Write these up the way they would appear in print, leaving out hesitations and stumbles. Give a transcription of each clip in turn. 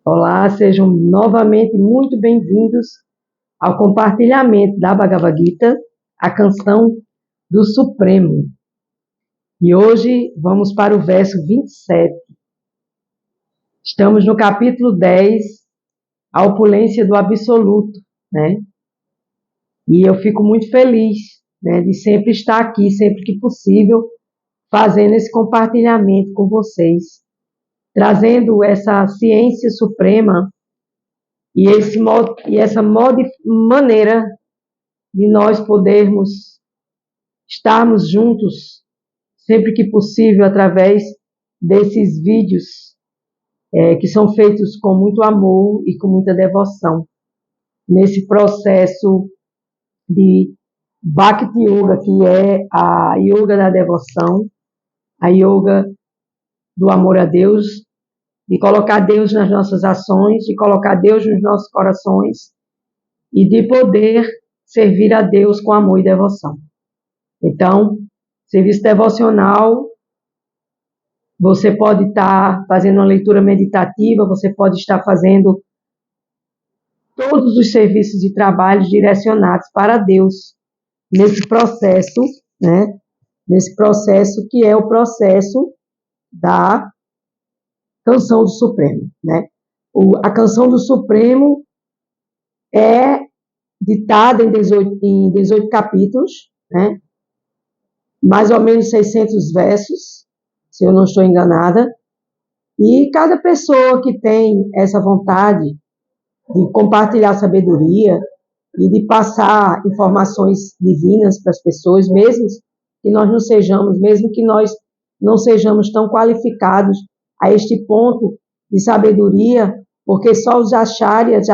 Olá, sejam novamente muito bem-vindos ao compartilhamento da Bhagavad Gita, a canção do Supremo. E hoje vamos para o verso 27. Estamos no capítulo 10, a opulência do absoluto, né? E eu fico muito feliz, né, de sempre estar aqui, sempre que possível, fazendo esse compartilhamento com vocês, trazendo essa ciência suprema e essa maneira de nós podermos estarmos juntos sempre que possível através desses vídeos que são feitos com muito amor e com muita devoção nesse processo de Bhakti Yoga, que é a yoga da devoção, a yoga do amor a Deus, de colocar Deus nas nossas ações, de colocar Deus nos nossos corações e de poder servir a Deus com amor e devoção. Então, serviço devocional, você pode estar fazendo uma leitura meditativa, você pode estar fazendo todos os serviços de trabalho direcionados para Deus nesse processo, né? Nesse processo que é o processo da Canção do Supremo, né? A Canção do Supremo é ditada em 18 capítulos, né? Mais ou menos 600 versos, se eu não estou enganada, e cada pessoa que tem essa vontade de compartilhar sabedoria e de passar informações divinas para as pessoas, mesmo que nós não sejamos tão qualificados a este ponto de sabedoria, porque só os acharyas,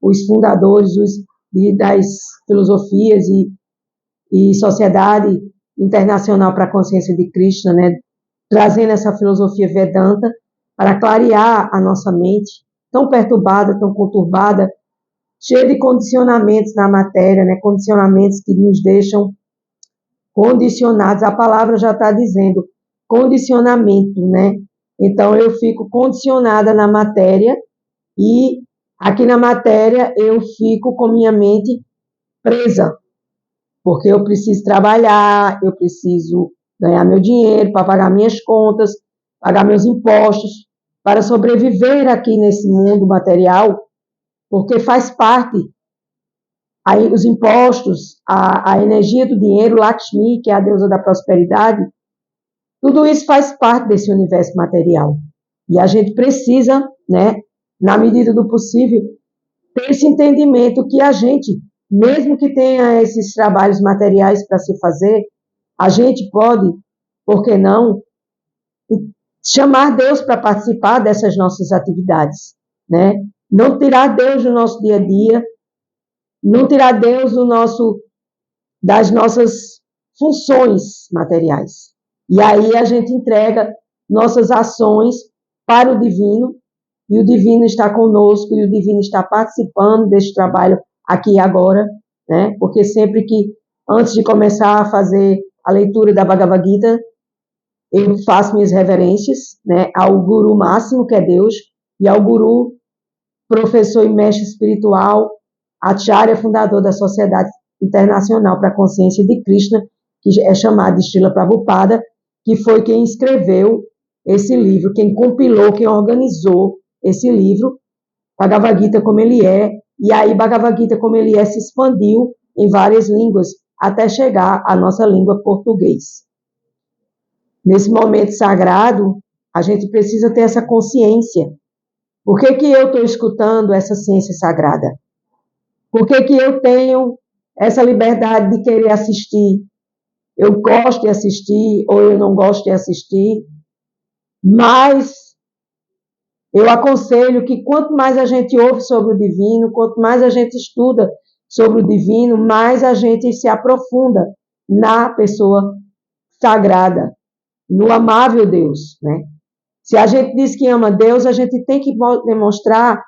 os fundadores das filosofias e Sociedade Internacional para a Consciência de Krishna, né, trazendo essa filosofia Vedanta para clarear a nossa mente, tão perturbada, tão conturbada, cheia de condicionamentos na matéria, né, condicionamentos que nos deixam condicionados. A palavra já está dizendo condicionamento, né? Então, eu fico condicionada na matéria e aqui na matéria eu fico com minha mente presa, porque eu preciso trabalhar, eu preciso ganhar meu dinheiro para pagar minhas contas, pagar meus impostos, para sobreviver aqui nesse mundo material, porque faz parte, aí, os impostos, a energia do dinheiro, Lakshmi, que é a deusa da prosperidade, tudo isso faz parte desse universo material. E a gente precisa, né, na medida do possível, ter esse entendimento que a gente, mesmo que tenha esses trabalhos materiais para se fazer, a gente pode, por que não, chamar Deus para participar dessas nossas atividades, né? Não tirar Deus do nosso dia a dia, não tirar Deus das nossas funções materiais. E aí a gente entrega nossas ações para o divino, e o divino está conosco, e o divino está participando deste trabalho aqui e agora, né? Porque sempre que, antes de começar a fazer a leitura da Bhagavad Gita, eu faço minhas reverências, né, ao Guru máximo, que é Deus, e ao Guru, professor e mestre espiritual, Acharya, fundador da Sociedade Internacional para a Consciência de Krishna, que é chamado de Srila Prabhupada, que foi quem escreveu esse livro, quem compilou, quem organizou esse livro, Bhagavad Gita como ele é, e aí Bhagavad Gita como ele é se expandiu em várias línguas, até chegar à nossa língua português. Nesse momento sagrado, a gente precisa ter essa consciência. Por que eu estou escutando essa ciência sagrada? Por que eu tenho essa liberdade de querer assistir? Eu gosto de assistir ou eu não gosto de assistir, mas eu aconselho que quanto mais a gente ouve sobre o divino, quanto mais a gente estuda sobre o divino, mais a gente se aprofunda na pessoa sagrada, no amável Deus, né? Se a gente diz que ama Deus, a gente tem que demonstrar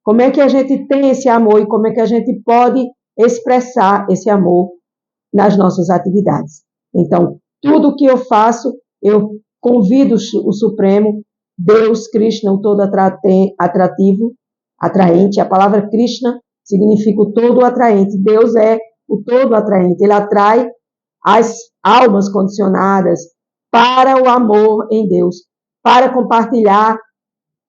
como é que a gente tem esse amor e como é que a gente pode expressar esse amor nas nossas atividades. Então, tudo que eu faço, eu convido o Supremo Deus, Krishna, o todo atrativo, atraente. A palavra Krishna significa o todo atraente. Deus é o todo atraente. Ele atrai as almas condicionadas para o amor em Deus, para compartilhar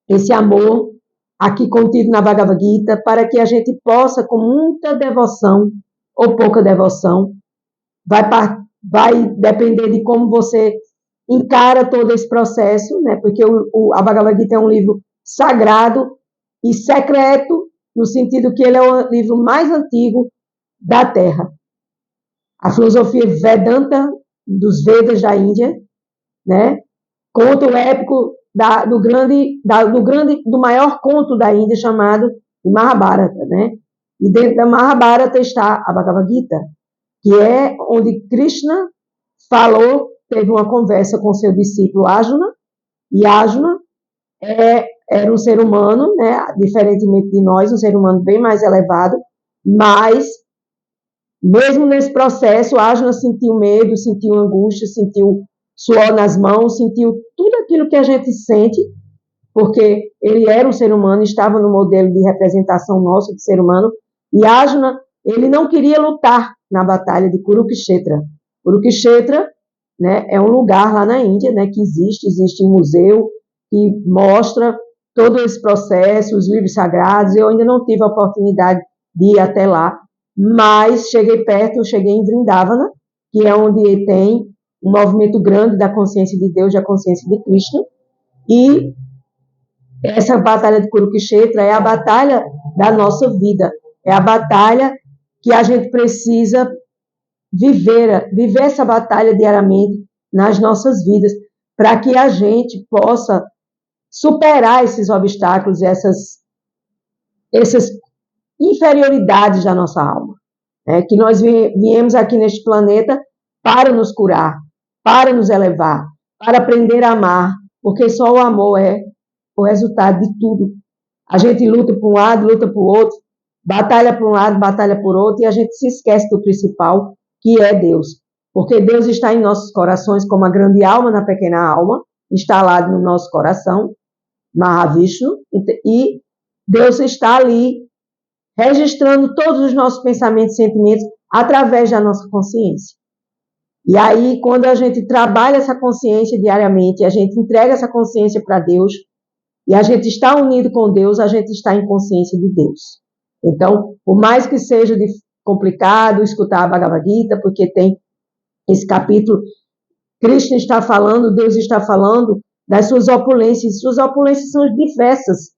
esse amor aqui contido na Bhagavad Gita, para que a gente possa, com muita devoção ou pouca devoção, vai depender de como você encara todo esse processo, né? Porque a Bhagavad Gita é um livro sagrado e secreto, no sentido que ele é o livro mais antigo da Terra. A filosofia Vedanta, dos Vedas da Índia, né? Conto épico do maior conto da Índia, chamado Mahabharata, né? E dentro da Mahabharata está a Bhagavad Gita, que é onde Krishna teve uma conversa com seu discípulo Arjuna, e Arjuna era um ser humano, né, diferentemente de nós, um ser humano bem mais elevado, mas, mesmo nesse processo, Arjuna sentiu medo, sentiu angústia, sentiu suor nas mãos, sentiu tudo aquilo que a gente sente, porque ele era um ser humano, estava no modelo de representação nosso de ser humano, e Arjuna, ele não queria lutar na batalha de Kurukshetra. Kurukshetra, né, é um lugar lá na Índia, né, que existe um museu que mostra todo esse processo, os livros sagrados. Eu ainda não tive a oportunidade de ir até lá, mas cheguei em Vrindavana, que é onde tem um movimento grande da consciência de Deus, da consciência de Krishna, e essa batalha de Kurukshetra é a batalha da nossa vida, é a batalha que a gente precisa viver essa batalha diariamente nas nossas vidas, para que a gente possa superar esses obstáculos, essas inferioridades da nossa alma. Que nós viemos aqui neste planeta para nos curar, para nos elevar, para aprender a amar, porque só o amor é o resultado de tudo. A gente luta por um lado, luta por outro, batalha por um lado, batalha por outro, e a gente se esquece do principal, que é Deus. Porque Deus está em nossos corações como a grande alma na pequena alma, instalado no nosso coração, Mahavishnu, e Deus está ali registrando todos os nossos pensamentos e sentimentos através da nossa consciência. E aí, quando a gente trabalha essa consciência diariamente, a gente entrega essa consciência para Deus, e a gente está unido com Deus, a gente está em consciência de Deus. Então, por mais que seja complicado escutar a Bhagavad Gita, porque tem esse capítulo, Krishna está falando, Deus está falando das suas opulências. Suas opulências são diversas,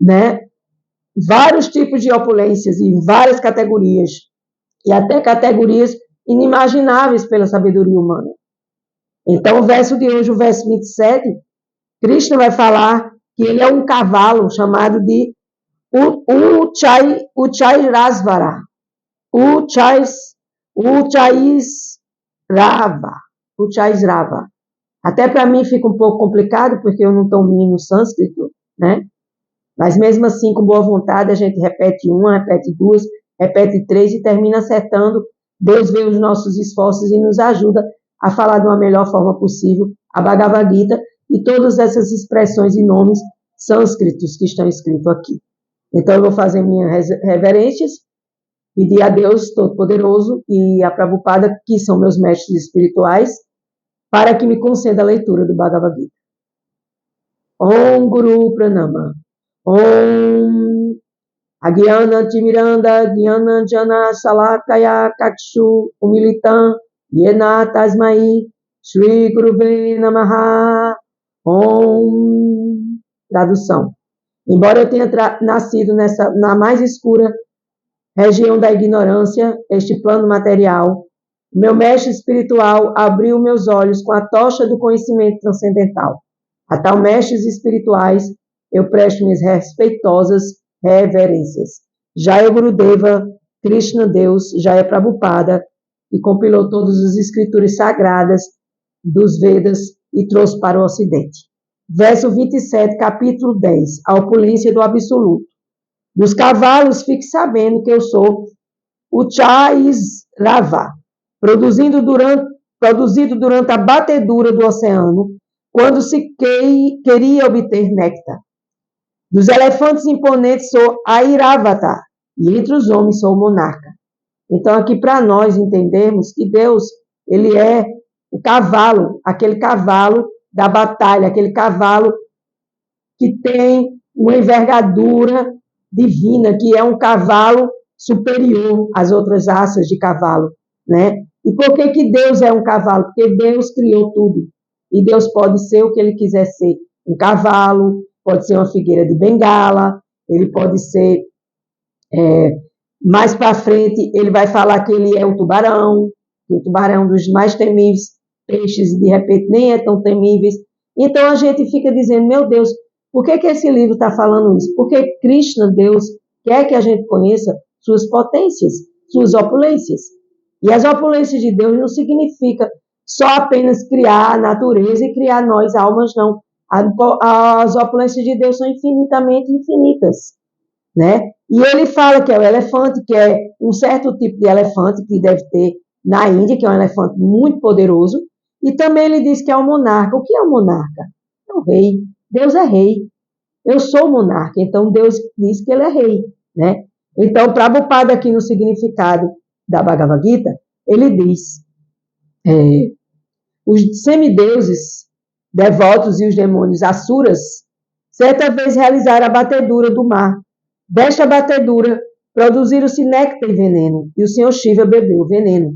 né? Vários tipos de opulências e várias categorias, e até categorias inimagináveis pela sabedoria humana. Então, o verso de hoje, o verso 27, Krishna vai falar que ele é um cavalo chamado de Uchairasvara. Uchairava. Até para mim fica um pouco complicado, porque eu não domino sânscrito, né? Mas mesmo assim, com boa vontade, a gente repete uma, repete duas, repete três e termina acertando. Deus vê os nossos esforços e nos ajuda a falar de uma melhor forma possível a Bhagavad Gita e todas essas expressões e nomes sânscritos que estão escritos aqui. Então, eu vou fazer minhas reverências, pedir a Deus Todo-Poderoso e a Prabhupada, que são meus mestres espirituais, para que me conceda a leitura do Bhagavad Gita. Om Guru Pranama. Om Agyana Timiranda Gyana Jana Salakaya Kakshu Umilitam Yena Tasmai Shri Guruve Namaha. Om. Tradução. Embora eu tenha nascido na mais escura região da ignorância, este plano material, meu mestre espiritual abriu meus olhos com a tocha do conhecimento transcendental. A tal mestres espirituais eu presto minhas respeitosas reverências. Jaya Gurudeva, Krishna Deus, Jaya Prabhupada, que compilou todas as escrituras sagradas dos Vedas e trouxe para o Ocidente. Verso 27, capítulo 10, a opulência do absoluto. Dos cavalos, fique sabendo que eu sou o Chaisrava, produzido durante a batedura do oceano, quando se queria obter néctar. Dos elefantes imponentes sou a Iravata, e entre os homens sou o monarca. Então, aqui para nós entendermos que Deus, ele é o cavalo, aquele cavalo da batalha, aquele cavalo que tem uma envergadura divina, que é um cavalo superior às outras raças de cavalo, né? E por que Deus é um cavalo? Porque Deus criou tudo. E Deus pode ser o que ele quiser ser. Um cavalo, pode ser uma figueira de bengala, ele pode ser... mais para frente, ele vai falar que ele é o tubarão é um dos mais temíveis peixes, e de repente nem é tão temíveis. Então a gente fica dizendo, meu Deus, por que esse livro está falando isso? Porque Krishna, Deus, quer que a gente conheça suas potências, suas opulências. E as opulências de Deus não significa só apenas criar a natureza e criar nós, almas, não. As opulências de Deus são infinitamente infinitas, né? E ele fala que é o elefante, que é um certo tipo de elefante que deve ter na Índia, que é um elefante muito poderoso, e também ele diz que é o monarca. O que é o monarca? É o rei. Deus é rei. Eu sou monarca, então Deus diz que ele é rei, né? Então, Prabhupada aqui no significado da Bhagavad Gita, ele diz, os semideuses devotos e os demônios asuras, certa vez realizaram a batedura do mar. Desta batedura, produziram-se néctar e veneno, e o Senhor Shiva bebeu o veneno.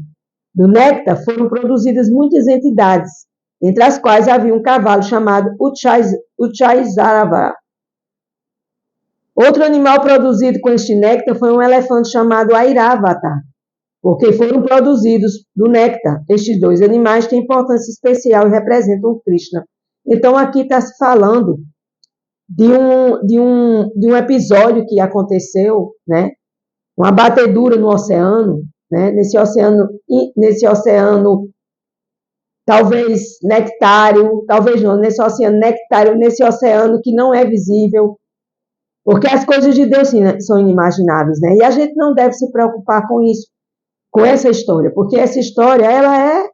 Do néctar foram produzidas muitas entidades, entre as quais havia um cavalo chamado Uchaizaravara. Outro animal produzido com este néctar foi um elefante chamado Airavata, porque foram produzidos do néctar. Estes dois animais têm importância especial e representam o Krishna. Então, aqui está se falando de um episódio que aconteceu, né? Uma batedura no oceano, né? Nesse oceano talvez nectário, talvez não, nesse oceano nectário, nesse oceano que não é visível, porque as coisas de Deus são inimagináveis, né? E a gente não deve se preocupar com isso, com essa história, porque essa história, ela é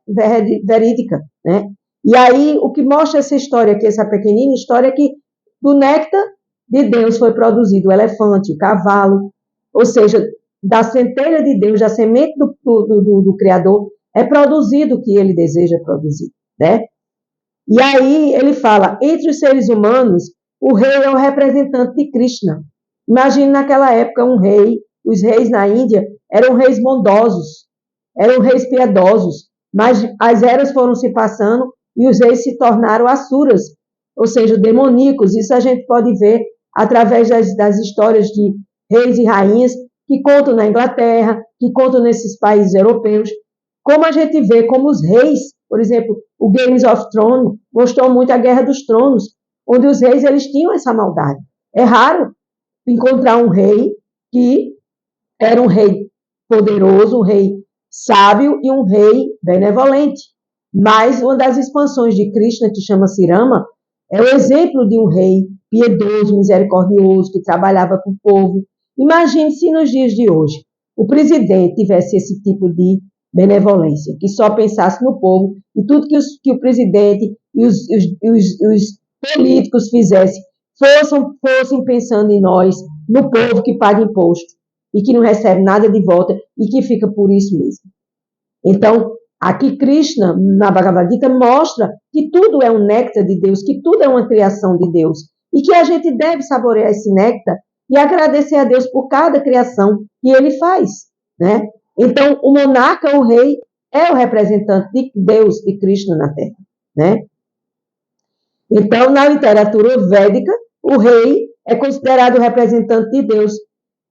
verídica, né? E aí, o que mostra essa história aqui, essa pequenina história, é que do néctar de Deus foi produzido o elefante, o cavalo, ou seja, da centelha de Deus, da semente do Criador, é produzido o que ele deseja produzir, né? E aí ele fala, entre os seres humanos, o rei é o representante de Krishna. Imagine naquela época um rei, os reis na Índia eram reis bondosos, eram reis piedosos, mas as eras foram se passando e os reis se tornaram asuras, ou seja, demoníacos. Isso a gente pode ver através das histórias de reis e rainhas que contam na Inglaterra, que contam nesses países europeus, como a gente vê como os reis, por exemplo, o Games of Thrones mostrou muito a Guerra dos Tronos, onde os reis eles tinham essa maldade. É raro encontrar um rei que era um rei poderoso, um rei sábio e um rei benevolente. Mas uma das expansões de Krishna, que chama-se Rama, é o exemplo de um rei piedoso, misericordioso, que trabalhava para o povo. Imagine se nos dias de hoje o presidente tivesse esse tipo de benevolência, que só pensasse no povo e tudo que o presidente e os políticos fizessem fossem pensando em nós, no povo que paga imposto e que não recebe nada de volta e que fica por isso mesmo. Então, aqui Krishna, na Bhagavad Gita, mostra que tudo é um néctar de Deus, que tudo é uma criação de Deus e que a gente deve saborear esse néctar e agradecer a Deus por cada criação que ele faz, né? Então, o monarca, o rei, é o representante de Deus, de Krishna na Terra, né? Então, na literatura védica, o rei é considerado o representante de Deus.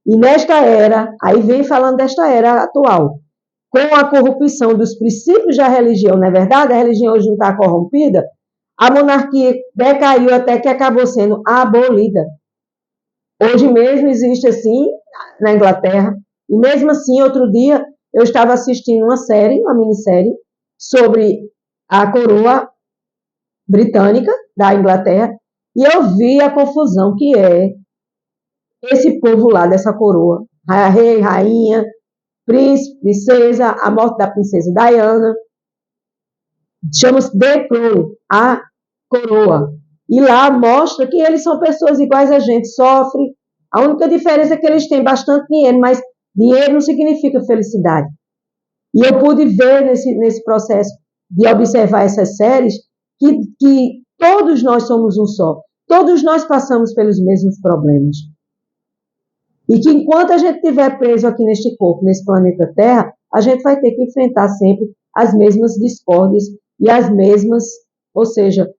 E nesta era, aí vem falando desta era atual, com a corrupção dos princípios da religião, não é verdade? A religião hoje não está corrompida, a monarquia decaiu até que acabou sendo abolida. Hoje mesmo existe assim, na Inglaterra, e mesmo assim, outro dia, eu estava assistindo uma minissérie, sobre a coroa britânica da Inglaterra, e eu vi a confusão que é esse povo lá dessa coroa, rei, rainha, príncipe, princesa, a morte da princesa Diana, chama-se The Crown, a coroa. E lá mostra que eles são pessoas iguais a gente, sofrem. A única diferença é que eles têm bastante dinheiro, mas dinheiro não significa felicidade. E eu pude ver nesse processo de observar essas séries que todos nós somos um só. Todos nós passamos pelos mesmos problemas. E que enquanto a gente estiver preso aqui neste corpo, nesse planeta Terra, a gente vai ter que enfrentar sempre as mesmas discórdias e as mesmas, ou seja,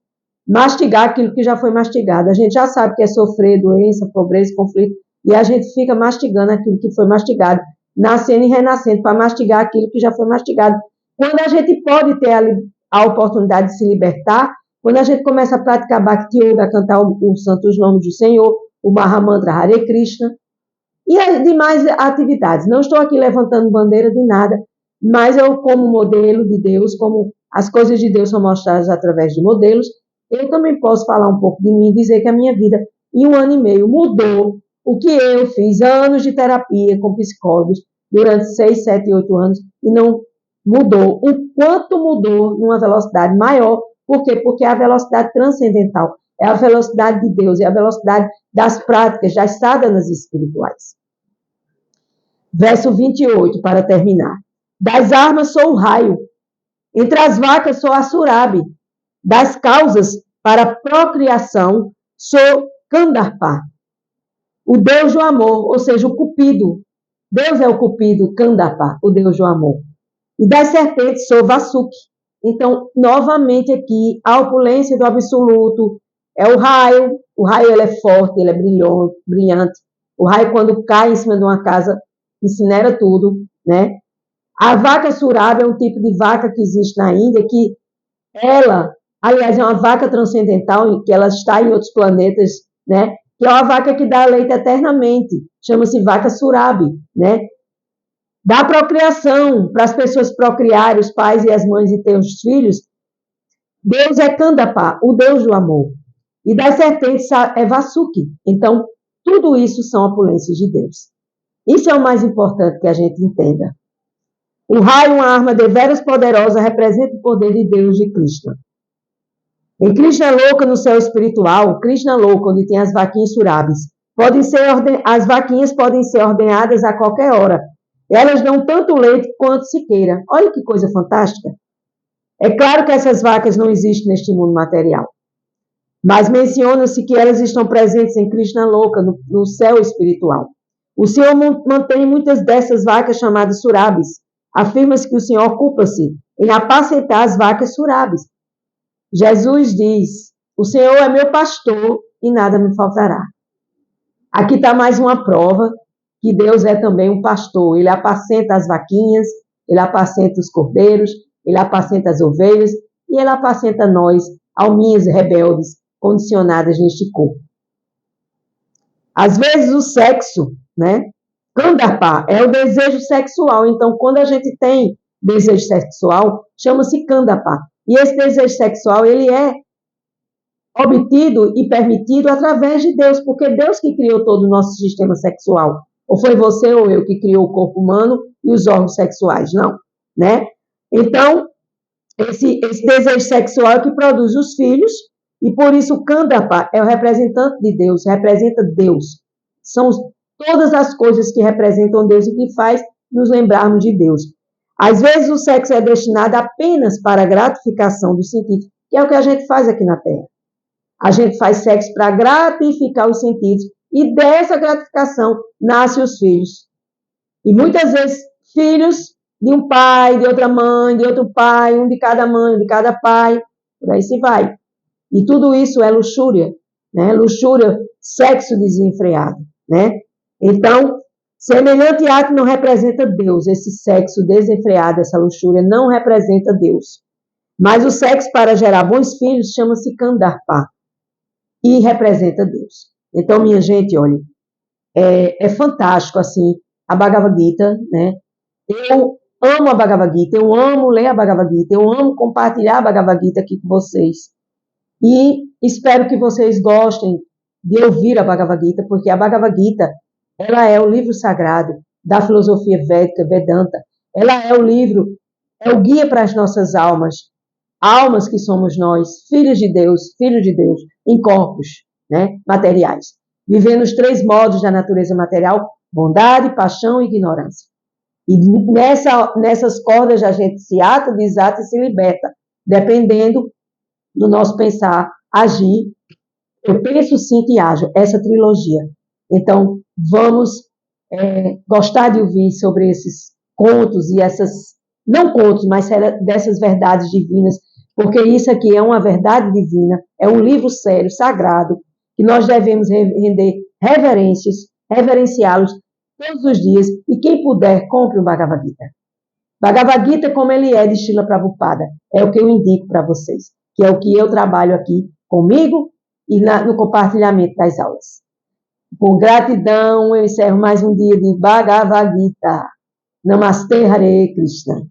mastigar aquilo que já foi mastigado. A gente já sabe que é sofrer doença, pobreza, conflito, e a gente fica mastigando aquilo que foi mastigado, nascendo e renascendo para mastigar aquilo que já foi mastigado. Quando a gente pode ter a oportunidade de se libertar, quando a gente começa a praticar Bhakti Yoga, a cantar os santos nomes do Senhor, o Mahamantra Hare Krishna, e as demais atividades. Não estou aqui levantando bandeira de nada, mas eu, como modelo de Deus, como as coisas de Deus são mostradas através de modelos, eu também posso falar um pouco de mim e dizer que a minha vida, em 1 ano e meio, mudou. O que eu fiz, anos de terapia com psicólogos, durante 6, 7, 8 anos, e não mudou. O quanto mudou numa velocidade maior. Por quê? Porque é a velocidade transcendental, é a velocidade de Deus, é a velocidade das práticas, das sadhanas espirituais. Verso 28, para terminar. Das armas sou o raio, entre as vacas sou a surabi, das causas para a procriação sou Kandarpa, o Deus do amor, ou seja, o Cupido. Deus é o Cupido, Kandarpa, o Deus do amor. E das serpentes sou Vasuki. Então, novamente aqui, a opulência do absoluto é o raio. O raio ele é forte, ele é brilhante. O raio, quando cai em cima de uma casa, incinera tudo, né? A vaca surabi é um tipo de vaca que existe na Índia, que ela, aliás, é uma vaca transcendental, que ela está em outros planetas, né? Que é uma vaca que dá leite eternamente. Chama-se vaca surabi, né? Da procriação, para as pessoas procriarem, os pais e as mães e ter os filhos, Deus é Kandapa, o Deus do amor. E das serpentes é Vasuki. Então, tudo isso são opulências de Deus. Isso é o mais importante que a gente entenda. O raio, uma arma deveras poderosa, representa o poder de Deus de Krishna. Em Krishna Loka, no céu espiritual, Krishna Loka, onde tem as vaquinhas surabis, as vaquinhas podem ser ordenhadas a qualquer hora. Elas dão tanto leite quanto se queira. Olha que coisa fantástica. É claro que essas vacas não existem neste mundo material, mas menciona-se que elas estão presentes em Krishna Loka, no céu espiritual. O Senhor mantém muitas dessas vacas chamadas surabis. Afirma-se que o Senhor ocupa-se em apacentar as vacas surabis. Jesus diz, o Senhor é meu pastor e nada me faltará. Aqui está mais uma prova que Deus é também um pastor. Ele apacenta as vaquinhas, ele apacenta os cordeiros, ele apacenta as ovelhas e ele apacenta nós, alminhas rebeldes, condicionadas neste corpo. Às vezes o sexo, né? Kandarpa é o desejo sexual. Então, quando a gente tem desejo sexual, chama-se Kandarpa. E esse desejo sexual, ele é obtido e permitido através de Deus, porque Deus que criou todo o nosso sistema sexual. Ou foi você ou eu que criou o corpo humano e os órgãos sexuais? Não, né? Então, esse desejo sexual é que produz os filhos, e por isso o Kandarpa é o representante de Deus, representa Deus. São todas as coisas que representam Deus e que faz nos lembrarmos de Deus. Às vezes o sexo é destinado apenas para a gratificação dos sentidos, que é o que a gente faz aqui na Terra. A gente faz sexo para gratificar os sentidos, e dessa gratificação nascem os filhos. E muitas vezes, filhos de um pai, de outra mãe, de outro pai, um de cada mãe, um de cada pai, por aí se vai. E tudo isso é luxúria, né? Luxúria, sexo desenfreado, né? Então, semelhante ato não representa Deus. Esse sexo desenfreado, essa luxúria, não representa Deus. Mas o sexo para gerar bons filhos chama-se Kandarpa e representa Deus. Então, minha gente, olha, é fantástico, assim, a Bhagavad Gita, né? Eu amo a Bhagavad Gita, eu amo ler a Bhagavad Gita, eu amo compartilhar a Bhagavad Gita aqui com vocês. E espero que vocês gostem de ouvir a Bhagavad Gita, porque a Bhagavad Gita, ela é o livro sagrado da filosofia védica, Vedanta. Ela é o livro, é o guia para as nossas almas. almas que somos nós, filhos de Deus, em corpos, né, materiais, vivendo os 3 modos da natureza material: bondade, paixão e ignorância. E nessas cordas a gente se ata, desata e se liberta, dependendo do nosso pensar, agir. Eu penso, sinto e ajo, essa trilogia. Então, vamos gostar de ouvir sobre esses contos e essas, não contos, mas dessas verdades divinas, porque isso aqui é uma verdade divina, é um livro sério, sagrado, que nós devemos render reverenciá-los todos os dias, e quem puder, compre o Bhagavad Gita. Bhagavad Gita, como ele é de Srila Prabhupada, é o que eu indico para vocês, que é o que eu trabalho aqui comigo e no compartilhamento das aulas. Com gratidão, eu encerro mais um dia de Bhagavad Gita. Namastê, Hare Krishna.